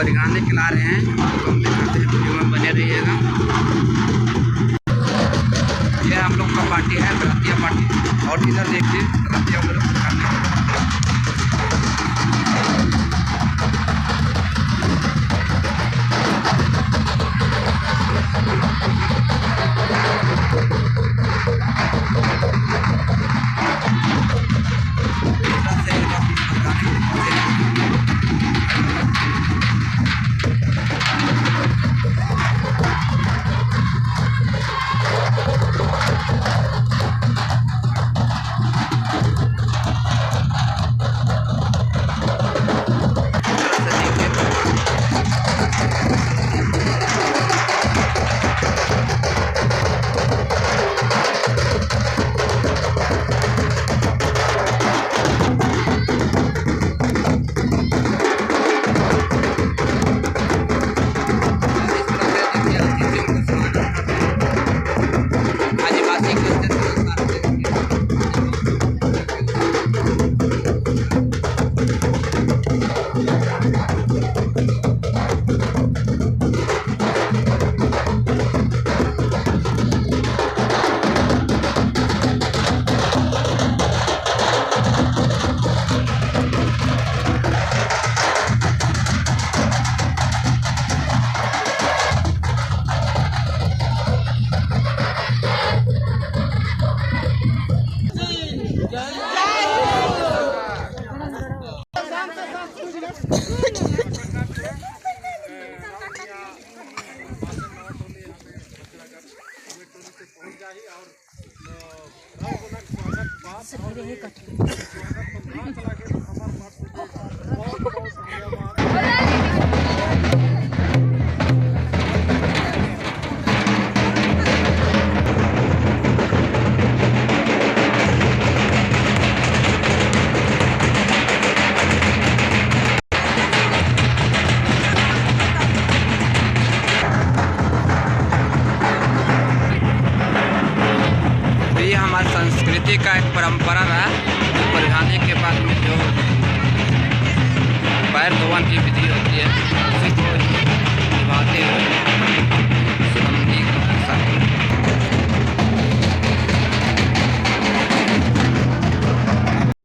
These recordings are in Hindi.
परिगाने के ला रहे हैं, तो हम दिखाते हैं, वीडियो में बने रहिएगा। ये हम लोग का पार्टी है, बरातिया पार्टी। और इधर देखिए बरातिया वगैरह संस्कृति का एक परंपरा रहा। परिधाने के बाद में जो पैर धोवन की विधि होती है, उसी को निभाते हुए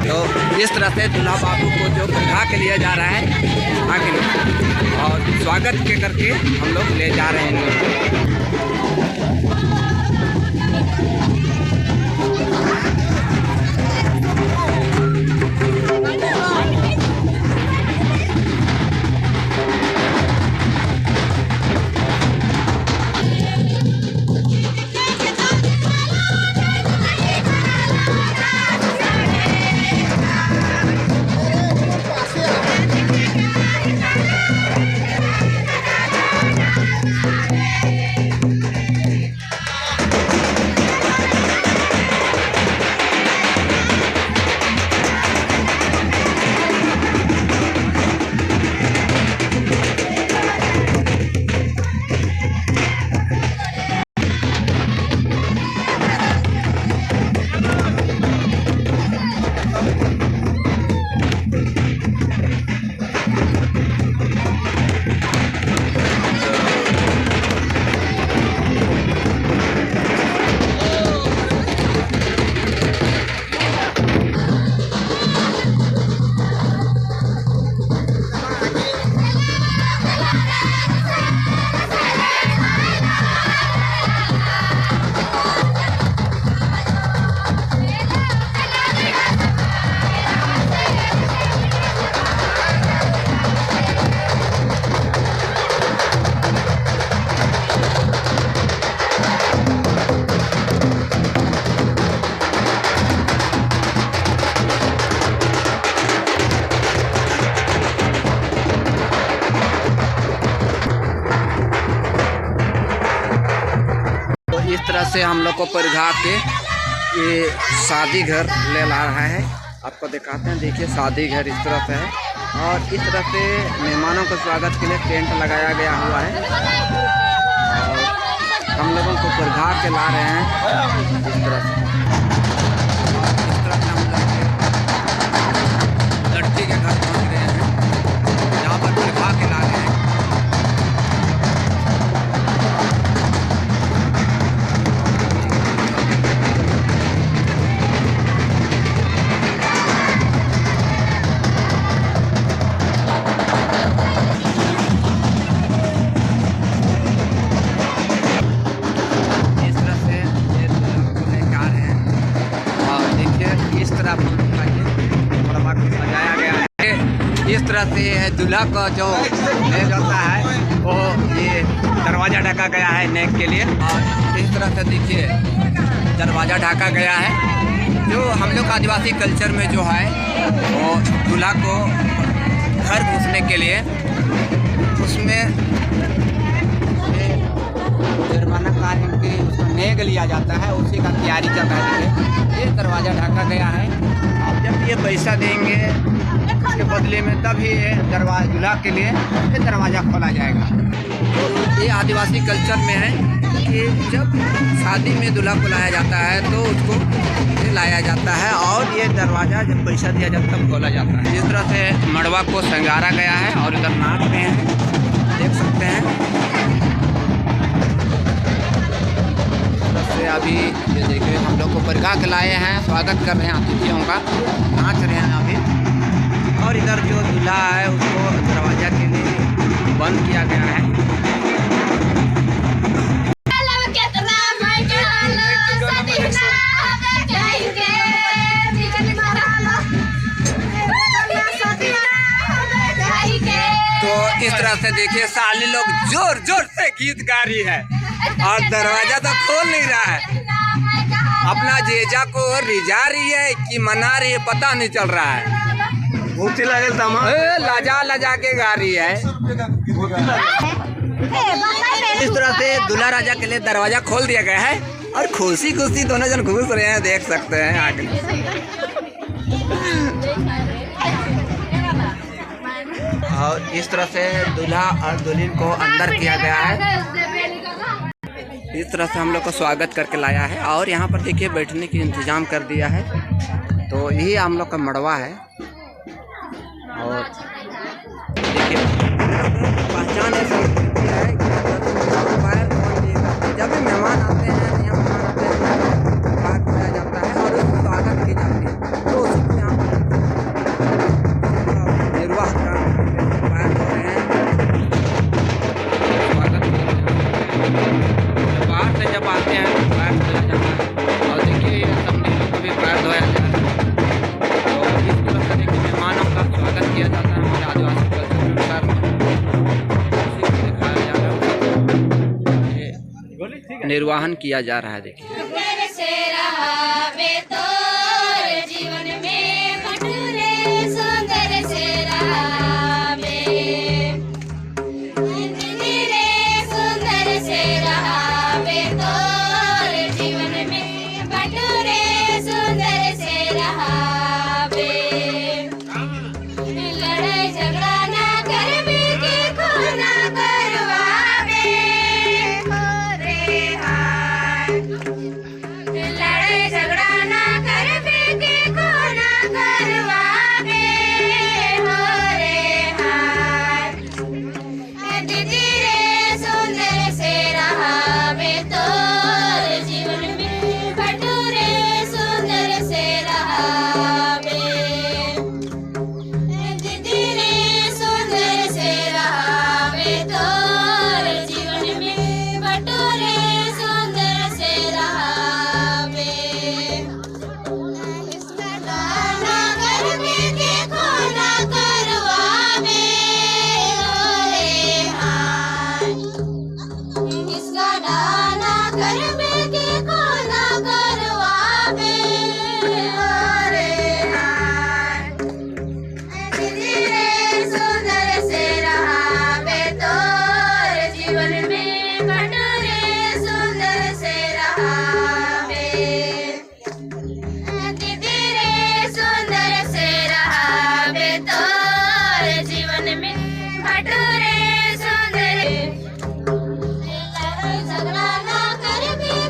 तो इस तरह से दूल्हा बाबू को जो परिधा के लिए जा रहा है आगे, और स्वागत के करके हम लोग ले जा रहे हैं। तरह से हम लोग को परिधा के ये शादी घर ले ला रहा है। आपको दिखाते हैं, देखिए शादी घर इस तरफ है और इस तरफ से मेहमानों का स्वागत के लिए टेंट लगाया गया हुआ है और हम लोगों को परिधा के ला रहे हैं इस तरह से। इस तरह से हम लोग लड़की के घर पहुँच गए हैं, यहाँ पर परिधा के ला रहे हैं। तरह से दूल्हा का जो नेक होता है वो ये दरवाज़ा ढका गया है नेक के लिए। और इस तरह से देखिए दरवाज़ा ढका गया है। जो हम लोग आदिवासी कल्चर में जो है वो दूल्हा को घर घुसने के लिए उसमें जुर्माना कायम के उसको नेग लिया जाता है, उसी का तैयारी चल रहा है। ये दरवाज़ा ढका गया है। अब जब ये पैसा देंगे उसके बदले में तब ही दरवाजा दूल्हा के लिए ये दरवाज़ा खोला जाएगा। तो ये आदिवासी कल्चर में है कि जब शादी में दूल्हा को लाया जाता है तो उसको लाया जाता है और ये दरवाज़ा जब पैसा दिया जाता है तब खोला जाता है। इस तरह से मड़वा को श्रृंगारा गया है और इधर नाच रहे हैं, देख सकते हैं। अभी ये देखिए हम लोग को परिगा के लाए हैं, स्वागत कर रहे हैं अतिथियों का, नाच रहे हैं अभी। और इधर जो दूल्हा है उसको दरवाजा के लिए बंद किया गया है। तो इस तरह से देखिए साली लोग जोर जोर से गीत गा रही है और दरवाजा तो खोल नहीं रहा है। अपना जेजा को रिझा रही है कि मना रही है पता नहीं चल रहा है। लाजा लजा के गा रही है। इस तरह से दूल्हा राजा के लिए दरवाजा खोल दिया गया है और खुशी खुशी दोनों जन घुस रहे हैं, देख सकते हैं आगे। और इस तरह से दूल्हा और दुल्हन को अंदर किया गया है। इस तरह से हम लोग को स्वागत करके लाया है और यहाँ पर देखिए बैठने की इंतजाम कर दिया है। तो यही हम लोग का मड़वा है। और देखिए पहचान ऐसा है जब भी मेहमान आते हैं यहाँ बात किया जाता है और स्वागत की जाती है। तो उसी को यहाँ निर्वाह का स्वागत बाहर से जब आते हैं तो पैर धोया जाता है। और देखिए सबने लोग को भी पैर धोया जा रहा है। तो इस तरह से देखिए मेहमानों का स्वागत किया जाता है हमारे आदिवासी कल्चर के अनुसार। उसी को दिखाया जा रहा है, निर्वाहन किया जा रहा है। देखिए झगड़ा ना कर भी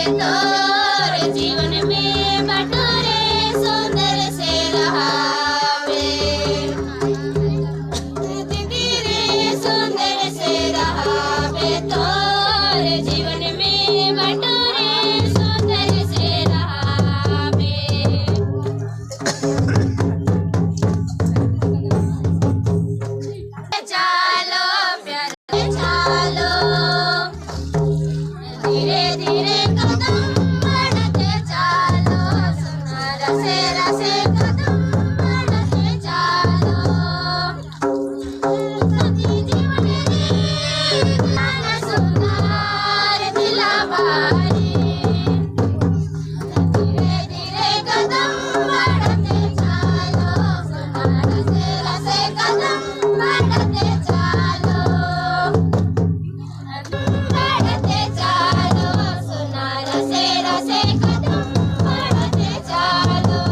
तोर जीवन में बटोरे सुंदर से रहावे दीदी रे सुंदर से रहावे तोर जीवन में बटोरे सुंदर से रहावे चालो प्यारे चालो धीरे धीरे कदम बढ़ते चालो सुना रसे रसे कदम बढ़ते चालो सती जीवन रे गाना सुनार दिलावारे धीरे धीरे कदम बढ़ते चालो सुना रसे रसे कदम बढ़ते चालो बढ़ते चालो सुना रसे रसे कदम बढ़ते चालो